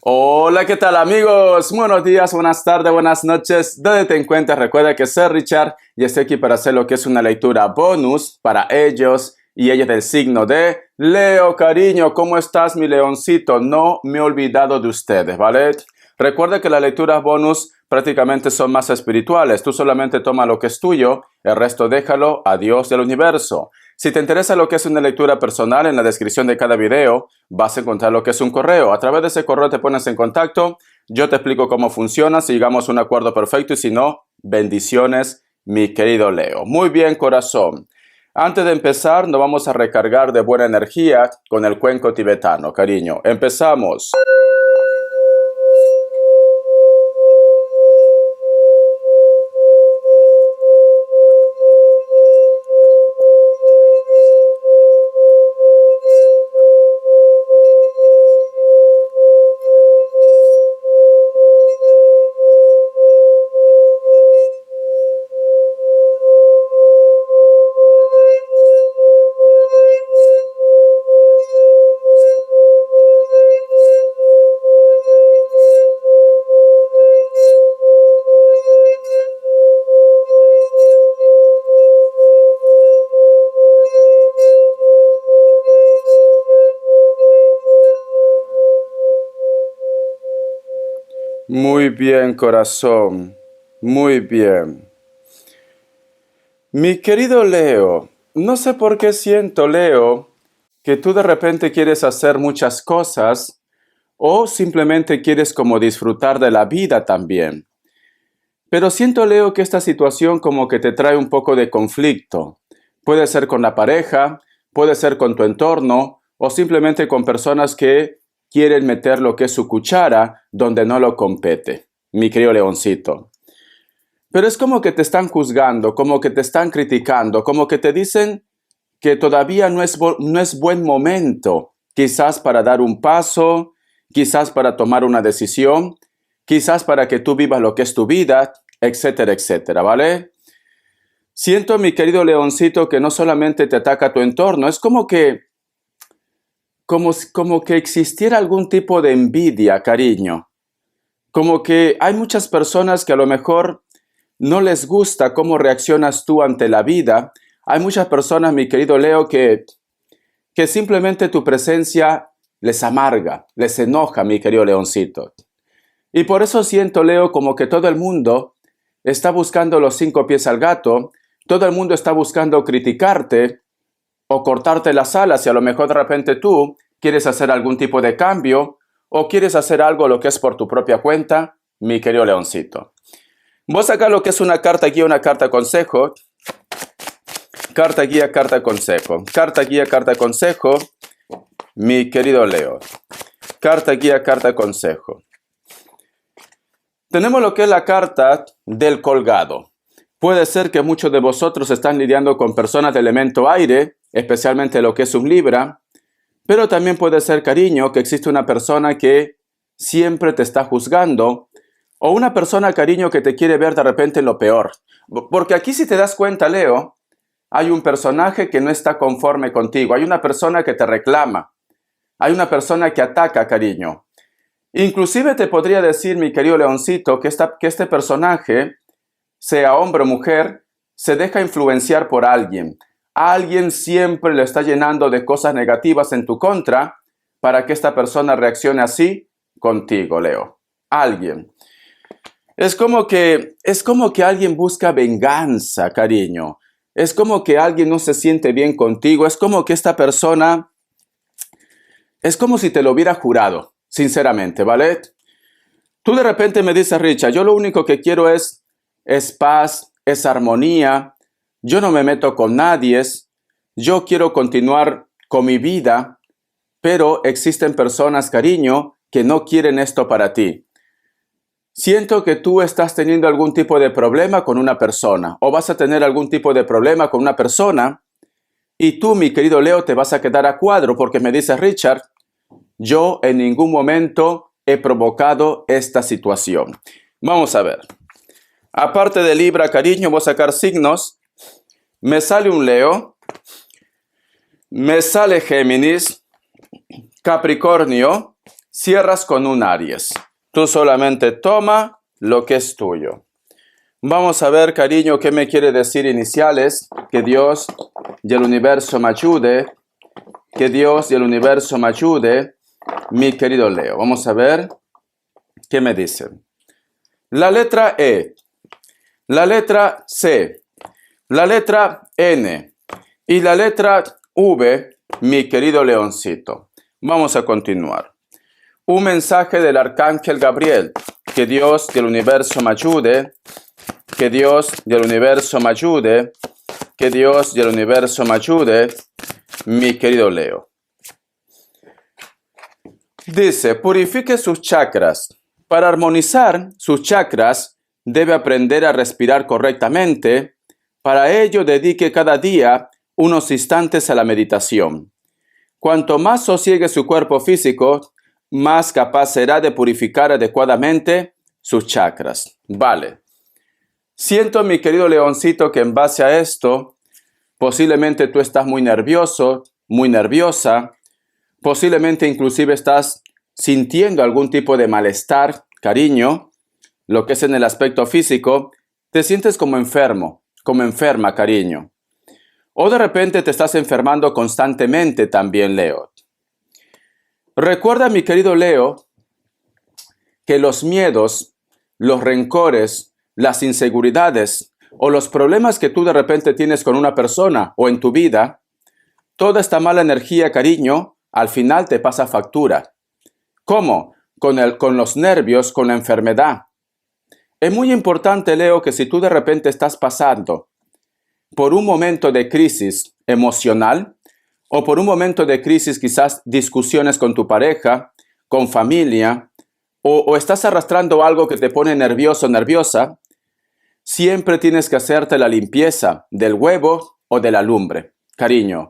Hola, ¿qué tal amigos? Buenos días, buenas tardes, buenas noches. ¿Dónde te encuentras? Recuerda que soy Richard y estoy aquí para hacer lo que es una lectura bonus para ellos y ellas del signo de Leo. Cariño, ¿cómo estás, mi leoncito? No me he olvidado de ustedes, ¿vale? Recuerda que las lecturas bonus prácticamente son más espirituales. Tú solamente toma lo que es tuyo, el resto déjalo a Dios del universo. Si te interesa lo que es una lectura personal, en la descripción de cada video vas a encontrar lo que es un correo. A través de ese correo te pones en contacto, yo te explico cómo funciona, si llegamos a un acuerdo perfecto y si no, bendiciones, mi querido Leo. Muy bien, corazón. Antes de empezar, nos vamos a recargar de buena energía con el cuenco tibetano, cariño. Empezamos. Muy bien, corazón. Muy bien. Mi querido Leo, no sé por qué siento, Leo, que tú de repente quieres hacer muchas cosas o simplemente quieres como disfrutar de la vida también. Pero siento, Leo, que esta situación como que te trae un poco de conflicto. Puede ser con la pareja, puede ser con tu entorno o simplemente con personas que quieren meter lo que es su cuchara donde no lo compete, mi querido leoncito. Pero es como que te están juzgando, como que te están criticando, como que te dicen que todavía no es buen momento, quizás para dar un paso, quizás para tomar una decisión, quizás para que tú vivas lo que es tu vida, etcétera, etcétera, ¿vale? Siento, mi querido leoncito, que no solamente te ataca tu entorno, es como que existiera algún tipo de envidia, cariño. Como que hay muchas personas que a lo mejor no les gusta cómo reaccionas tú ante la vida. Hay muchas personas, mi querido Leo, que simplemente tu presencia les amarga, les enoja, mi querido leoncito. Y por eso siento, Leo, como que todo el mundo está buscando los 5 pies al gato, todo el mundo está buscando criticarte o cortarte las alas y a lo mejor de repente tú quieres hacer algún tipo de cambio o quieres hacer algo lo que es por tu propia cuenta, mi querido leoncito. Voy a sacar lo que es una carta guía, una carta consejo. Carta guía, carta consejo. Carta guía, carta consejo, mi querido Leo. Carta guía, carta consejo. Tenemos lo que es la carta del colgado. Puede ser que muchos de vosotros están lidiando con personas de elemento aire, especialmente lo que es un Libra, pero también puede ser, cariño, que existe una persona que siempre te está juzgando o una persona, cariño, que te quiere ver de repente en lo peor. Porque aquí, si te das cuenta, Leo, hay un personaje que no está conforme contigo, hay una persona que te reclama, hay una persona que ataca, cariño. Inclusive te podría decir, mi querido leoncito, que este personaje, sea hombre o mujer, se deja influenciar por alguien. Alguien siempre le está llenando de cosas negativas en tu contra para que esta persona reaccione así contigo, Leo. Alguien. Es como que alguien busca venganza, cariño. Es como que alguien no se siente bien contigo. Es como que esta persona, es como si te lo hubiera jurado, sinceramente, ¿vale? Tú de repente me dices, Richard, yo lo único que quiero es paz, es armonía. Yo no me meto con nadie. Yo quiero continuar con mi vida, pero existen personas, cariño, que no quieren esto para ti. Siento que tú estás teniendo algún tipo de problema con una persona o vas a tener algún tipo de problema con una persona y tú, mi querido Leo, te vas a quedar a cuadro porque me dices, Richard, yo en ningún momento he provocado esta situación. Vamos a ver. Aparte de Libra, cariño, voy a sacar signos. Me sale un Leo, me sale Géminis, Capricornio, cierras con un Aries. Tú solamente toma lo que es tuyo. Vamos a ver, cariño, qué me quiere decir iniciales. Que Dios y el universo me ayude. Que Dios y el universo me ayude, mi querido Leo. Vamos a ver qué me dice. La letra E, la letra C, la letra N y la letra V, mi querido leoncito. Vamos a continuar. Un mensaje del arcángel Gabriel. Que Dios y el universo me ayude. Que Dios y el universo me ayude. Que Dios y el universo me ayude, mi querido Leo. Dice, purifique sus chakras. Para armonizar sus chakras, debe aprender a respirar correctamente. Para ello, dedique cada día unos instantes a la meditación. Cuanto más sosiegue su cuerpo físico, más capaz será de purificar adecuadamente sus chakras. Vale. Siento, mi querido leoncito, que en base a esto, posiblemente tú estás muy nervioso, muy nerviosa. Posiblemente inclusive estás sintiendo algún tipo de malestar, cariño, lo que es en el aspecto físico. Te sientes como enfermo, como enferma, cariño. O de repente te estás enfermando constantemente también, Leo. Recuerda, mi querido Leo, que los miedos, los rencores, las inseguridades o los problemas que tú de repente tienes con una persona o en tu vida, toda esta mala energía, cariño, al final te pasa factura. ¿Cómo? Con los nervios, con la enfermedad. Es muy importante, Leo, que si tú de repente estás pasando por un momento de crisis emocional o por un momento de crisis, quizás discusiones con tu pareja, con familia, o estás arrastrando algo que te pone nervioso, nerviosa, siempre tienes que hacerte la limpieza del huevo o de la lumbre, cariño.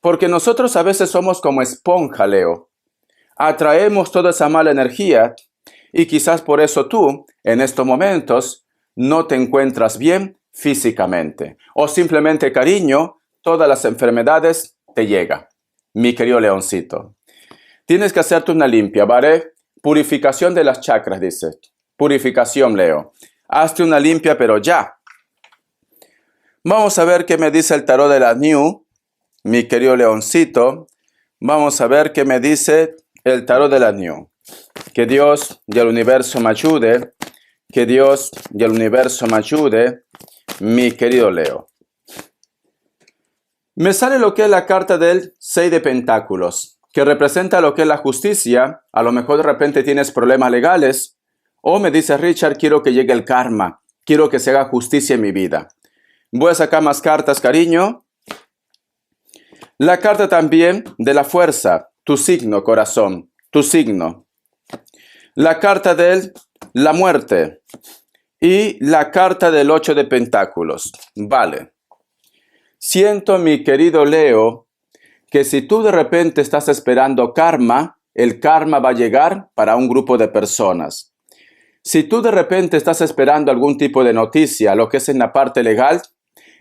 Porque nosotros a veces somos como esponja, Leo. Atraemos toda esa mala energía y quizás por eso tú, en estos momentos, no te encuentras bien físicamente. O simplemente, cariño, todas las enfermedades te llegan. Mi querido leoncito. Tienes que hacerte una limpia, ¿vale? Purificación de las chakras, dice. Purificación, Leo. Hazte una limpia, pero ya. Vamos a ver qué me dice el tarot de la New. Mi querido leoncito, vamos a ver qué me dice el tarot de la New. Que Dios y el universo me ayude. Que Dios y el universo me ayude, mi querido Leo. Me sale lo que es la carta del 6 de Pentáculos, que representa lo que es la justicia. A lo mejor de repente tienes problemas legales. O me dice Richard, quiero que llegue el karma. Quiero que se haga justicia en mi vida. Voy a sacar más cartas, cariño. La carta también de la fuerza, tu signo, corazón, tu signo. La carta de la muerte y la carta del 8 de Pentáculos. Vale. Siento, mi querido Leo, que si tú de repente estás esperando karma, el karma va a llegar para un grupo de personas. Si tú de repente estás esperando algún tipo de noticia, lo que es en la parte legal,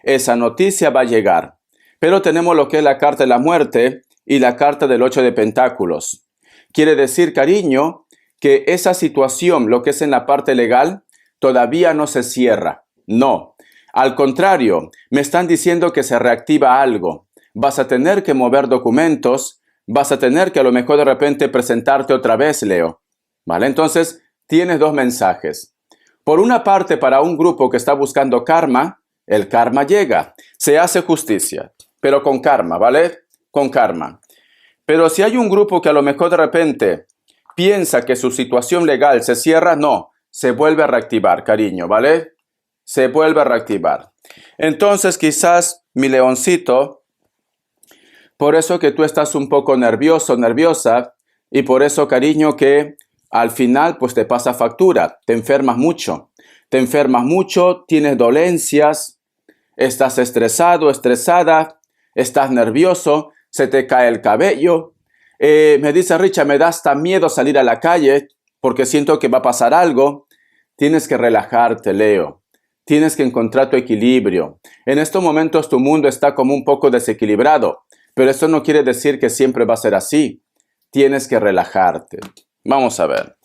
esa noticia va a llegar. Pero tenemos lo que es la carta de la muerte y la carta del 8 de Pentáculos. Quiere decir, cariño, que esa situación, lo que es en la parte legal, todavía no se cierra. No. Al contrario, me están diciendo que se reactiva algo. Vas a tener que mover documentos, vas a tener que a lo mejor de repente presentarte otra vez, Leo. ¿Vale? Entonces, tienes dos mensajes. Por una parte, para un grupo que está buscando karma, el karma llega. Se hace justicia, pero con karma, ¿vale? Con karma. Pero si hay un grupo que a lo mejor de repente piensa que su situación legal se cierra, no, se vuelve a reactivar, cariño, ¿vale? Se vuelve a reactivar. Entonces, quizás, mi leoncito, por eso que tú estás un poco nervioso, nerviosa, y por eso, cariño, que al final, pues te pasa factura, te enfermas mucho. Te enfermas mucho, tienes dolencias, estás estresado, estresada, estás nervioso, se te cae el cabello. Me dice Richard, me da hasta miedo salir a la calle porque siento que va a pasar algo. Tienes que relajarte, Leo. Tienes que encontrar tu equilibrio. En estos momentos tu mundo está como un poco desequilibrado, pero eso no quiere decir que siempre va a ser así. Tienes que relajarte. Vamos a ver.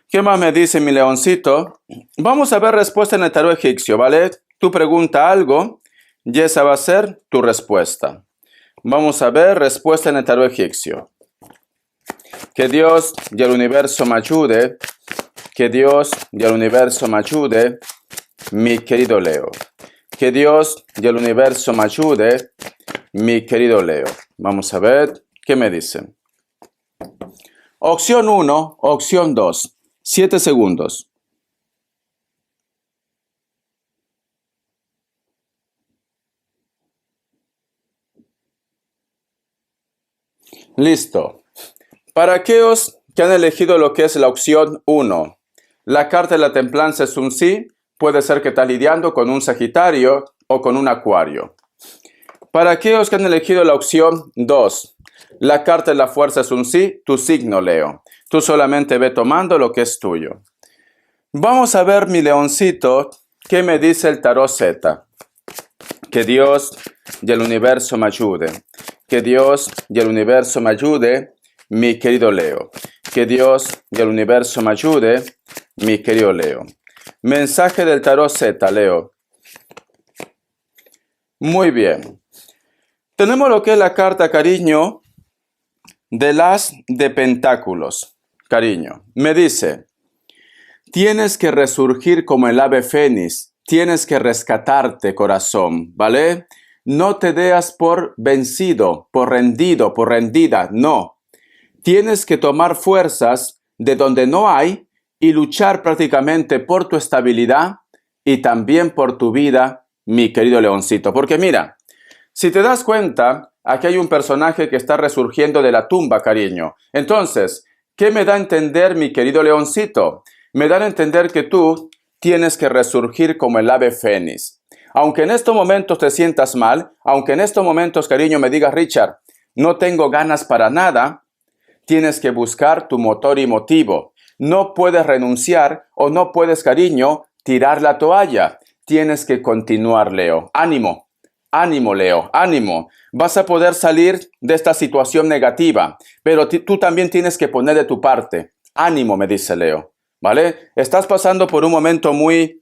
¿Qué más me dice mi leoncito? Vamos a ver respuesta en el tarot egipcio, ¿vale? Tú pregunta algo y esa va a ser tu respuesta. Vamos a ver respuesta en el tarot egipcio. Que Dios y el universo me ayude. Que Dios y el universo me ayude, mi querido Leo. Que Dios y el universo me ayude, mi querido Leo. Vamos a ver qué me dicen. Opción 1, opción 2. 7 segundos. Listo. Para aquellos que han elegido lo que es la opción 1, la carta de la templanza es un sí. Puede ser que estás lidiando con un Sagitario o con un Acuario. Para aquellos que han elegido la opción 2, la carta de la fuerza es un sí, tu signo, Leo. Tú solamente ve tomando lo que es tuyo. Vamos a ver, mi leoncito, qué me dice el tarot Z. Que Dios y el universo me ayude. Que Dios y el universo me ayude, mi querido Leo. Que Dios y el universo me ayude, mi querido Leo. Mensaje del tarot Z, Leo. Muy bien. Tenemos lo que es la carta, cariño, del as de pentáculos. Cariño, me dice, tienes que resurgir como el ave fénix, tienes que rescatarte, corazón, ¿vale? No te deas por vencido, por rendido, por rendida, no. Tienes que tomar fuerzas de donde no hay y luchar prácticamente por tu estabilidad y también por tu vida, mi querido leoncito. Porque mira, si te das cuenta, aquí hay un personaje que está resurgiendo de la tumba, cariño. Entonces, ¿qué me da a entender, mi querido leoncito? Me da a entender que tú tienes que resurgir como el ave fénix. Aunque en estos momentos te sientas mal, aunque en estos momentos, cariño, me digas, Richard, no tengo ganas para nada, tienes que buscar tu motor y motivo. No puedes renunciar o no puedes, cariño, tirar la toalla. Tienes que continuar, Leo. Ánimo. Ánimo, Leo, ánimo. Vas a poder salir de esta situación negativa, pero tú también tienes que poner de tu parte. Ánimo, me dice Leo, ¿vale? Estás pasando por un momento muy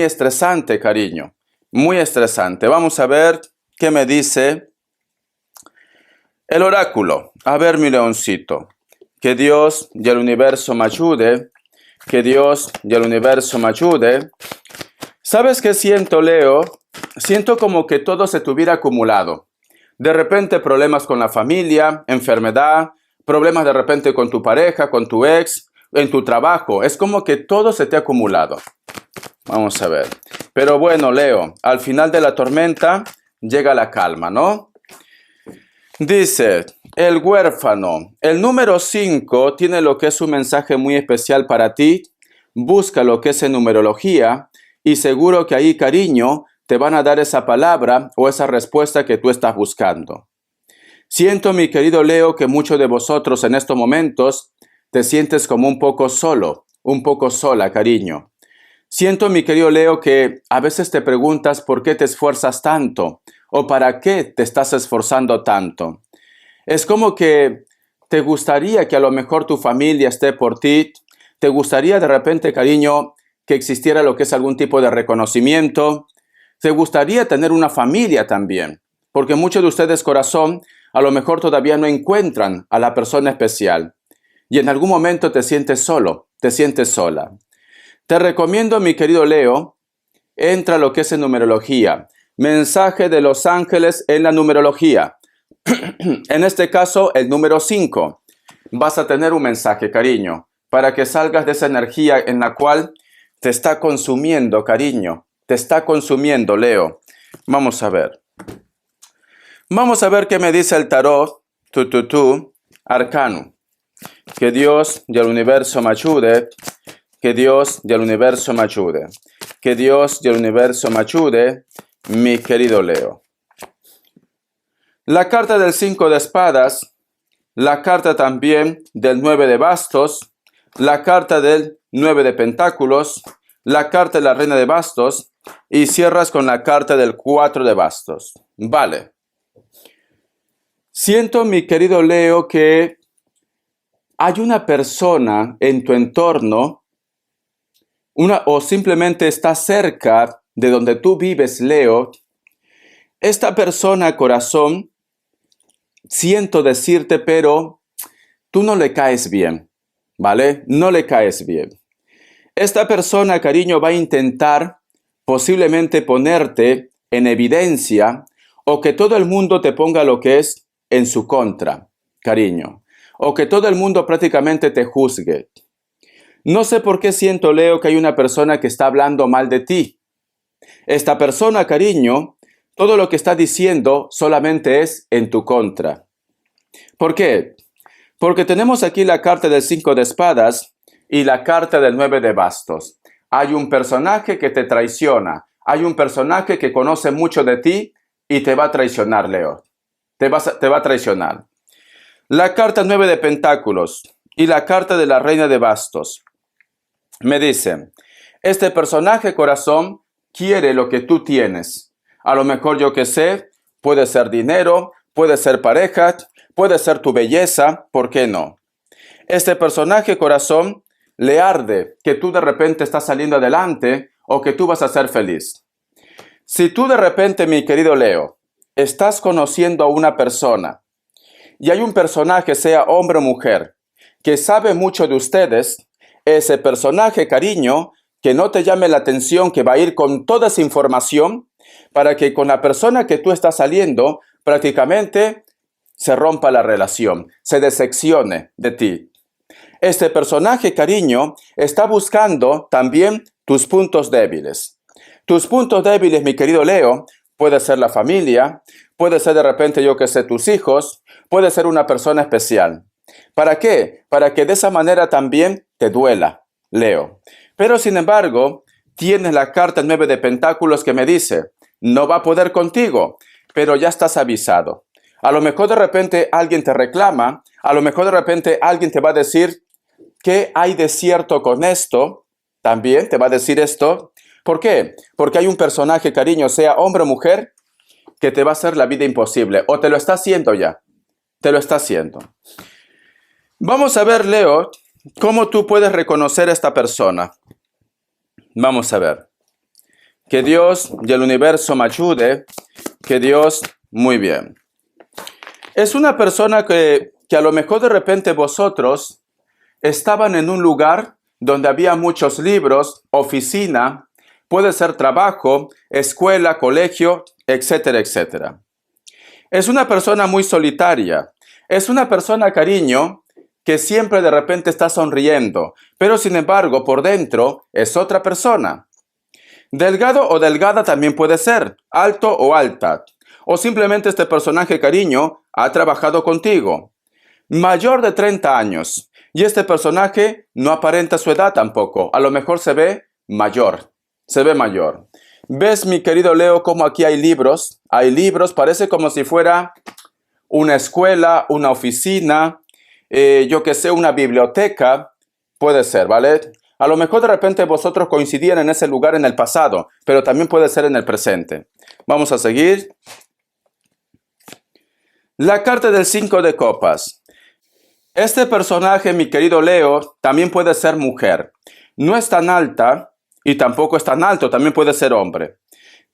estresante, cariño. Muy estresante. Vamos a ver qué me dice el oráculo. A ver, mi leoncito. Que Dios y el universo me ayude. Que Dios y el universo me ayude. ¿Sabes qué siento, Leo? Siento como que todo se tuviera acumulado. De repente problemas con la familia, enfermedad, problemas de repente con tu pareja, con tu ex, en tu trabajo. Es como que todo se te ha acumulado. Vamos a ver. Pero bueno, Leo, al final de la tormenta llega la calma, ¿no? Dice, el huérfano. El número 5 tiene lo que es un mensaje muy especial para ti. Busca lo que es en numerología y seguro que ahí, cariño, te van a dar esa palabra o esa respuesta que tú estás buscando. Siento, mi querido Leo, que muchos de vosotros en estos momentos te sientes como un poco solo, un poco sola, cariño. Siento, mi querido Leo, que a veces te preguntas por qué te esfuerzas tanto o para qué te estás esforzando tanto. Es como que te gustaría que a lo mejor tu familia esté por ti, te gustaría de repente, cariño, que existiera lo que es algún tipo de reconocimiento. Te gustaría tener una familia también, porque muchos de ustedes, corazón, a lo mejor todavía no encuentran a la persona especial y en algún momento te sientes solo, te sientes sola. Te recomiendo, mi querido Leo, entra a lo que es en numerología. Mensaje de los ángeles en la numerología. En este caso, el número 5. Vas a tener un mensaje, cariño, para que salgas de esa energía en la cual te está consumiendo, cariño. Te está consumiendo, Leo. Vamos a ver. Vamos a ver qué me dice el tarot, arcano. Que Dios y el universo me ayude. Que Dios y el universo me ayude. Que Dios y el universo me ayude, mi querido Leo. La carta del 5 de espadas, la carta también del 9 de bastos, la carta del 9 de pentáculos, la carta de la reina de bastos y cierras con la carta del 4 de bastos. Vale. Siento, mi querido Leo, que hay una persona en tu entorno, o simplemente está cerca de donde tú vives, Leo. Esta persona, corazón, siento decirte, pero tú no le caes bien, ¿vale? No le caes bien. Esta persona, cariño, va a intentar posiblemente ponerte en evidencia o que todo el mundo te ponga lo que es en su contra, cariño. O que todo el mundo prácticamente te juzgue. No sé por qué siento, Leo, que hay una persona que está hablando mal de ti. Esta persona, cariño, todo lo que está diciendo solamente es en tu contra. ¿Por qué? Porque tenemos aquí la carta del 5 de espadas y la carta del 9 de bastos. Hay un personaje que te traiciona. Hay un personaje que conoce mucho de ti y te va a traicionar, Leo. Te va a traicionar. La carta 9 de pentáculos y la carta de la reina de bastos. Me dicen, este personaje, corazón, quiere lo que tú tienes. A lo mejor, yo que sé, puede ser dinero, puede ser pareja, puede ser tu belleza, ¿por qué no? Este personaje, corazón, le arde que tú de repente estás saliendo adelante o que tú vas a ser feliz. Si tú de repente, mi querido Leo, estás conociendo a una persona y hay un personaje, sea hombre o mujer, que sabe mucho de ustedes, ese personaje, cariño, que no te llame la atención, que va a ir con toda esa información para que con la persona que tú estás saliendo prácticamente se rompa la relación, se decepcione de ti. Este personaje, cariño, está buscando también tus puntos débiles. Tus puntos débiles, mi querido Leo, puede ser la familia, puede ser de repente, yo que sé, tus hijos, puede ser una persona especial. ¿Para qué? Para que de esa manera también te duela, Leo. Pero sin embargo, tienes la carta 9 de pentáculos que me dice, no va a poder contigo, pero ya estás avisado. A lo mejor de repente alguien te reclama, a lo mejor de repente alguien te va a decir, ¿qué hay de cierto con esto? También te va a decir esto. ¿Por qué? Porque hay un personaje, cariño, sea hombre o mujer, que te va a hacer la vida imposible. O te lo está haciendo ya. Te lo está haciendo. Vamos a ver, Leo, cómo tú puedes reconocer a esta persona. Vamos a ver. Que Dios y el universo me ayude. Que Dios, muy bien. Es una persona que a lo mejor de repente vosotros estaban en un lugar donde había muchos libros, oficina, puede ser trabajo, escuela, colegio, etcétera, etcétera. Es una persona muy solitaria. Es una persona, cariño, que siempre de repente está sonriendo, pero sin embargo por dentro es otra persona. Delgado o delgada también puede ser, alto o alta. O simplemente este personaje, cariño, ha trabajado contigo. Mayor de 30 años. Y este personaje no aparenta su edad tampoco. A lo mejor se ve mayor. Se ve mayor. ¿Ves, mi querido Leo, cómo aquí hay libros? Hay libros, parece como si fuera una escuela, una oficina, yo que sé, una biblioteca. Puede ser, ¿vale? A lo mejor de repente vosotros coincidían en ese lugar en el pasado, pero también puede ser en el presente. Vamos a seguir. La carta del 5 de copas. Este personaje, mi querido Leo, también puede ser mujer. No es tan alta y tampoco es tan alto, también puede ser hombre.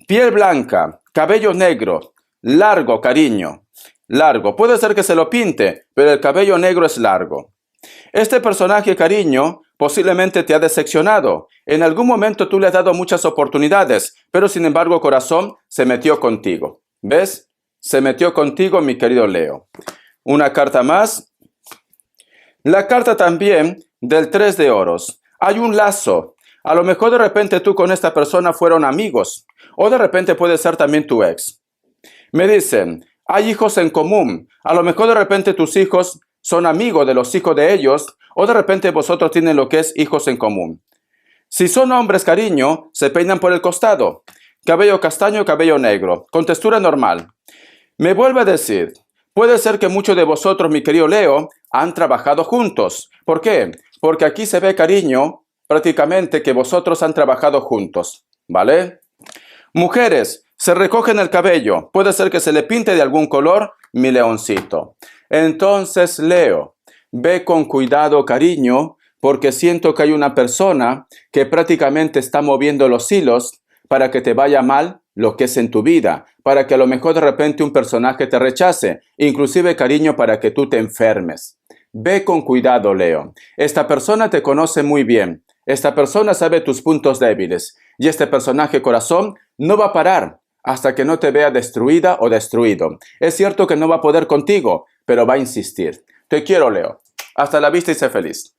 Piel blanca, cabello negro, largo, cariño, largo. Puede ser que se lo pinte, pero el cabello negro es largo. Este personaje, cariño, posiblemente te ha decepcionado. En algún momento tú le has dado muchas oportunidades, pero sin embargo, corazón, se metió contigo. ¿Ves? Se metió contigo, mi querido Leo. Una carta más. La carta también del 3 de oros. Hay un lazo. A lo mejor de repente tú con esta persona fueron amigos. O de repente puede ser también tu ex. Me dicen, hay hijos en común. A lo mejor de repente tus hijos son amigos de los hijos de ellos. O de repente vosotros tienen lo que es hijos en común. Si son hombres, cariño, se peinan por el costado. Cabello castaño, cabello negro. Con textura normal. Me vuelve a decir, puede ser que muchos de vosotros, mi querido Leo, han trabajado juntos. ¿Por qué? Porque aquí se ve, cariño, prácticamente que vosotros han trabajado juntos. ¿Vale? Mujeres, se recogen el cabello. Puede ser que se le pinte de algún color, mi leoncito. Entonces, Leo, Ve con cuidado, cariño, porque siento que hay una persona que prácticamente está moviendo los hilos para que te vaya mal lo que es en tu vida, para que a lo mejor de repente un personaje te rechace, inclusive, cariño, para que tú te enfermes. Ve con cuidado, Leo. Esta persona te conoce muy bien. Esta persona sabe tus puntos débiles. Y este personaje, corazón, no va a parar hasta que no te vea destruida o destruido. Es cierto que no va a poder contigo, pero va a insistir. Te quiero, Leo. Hasta la vista y sé feliz.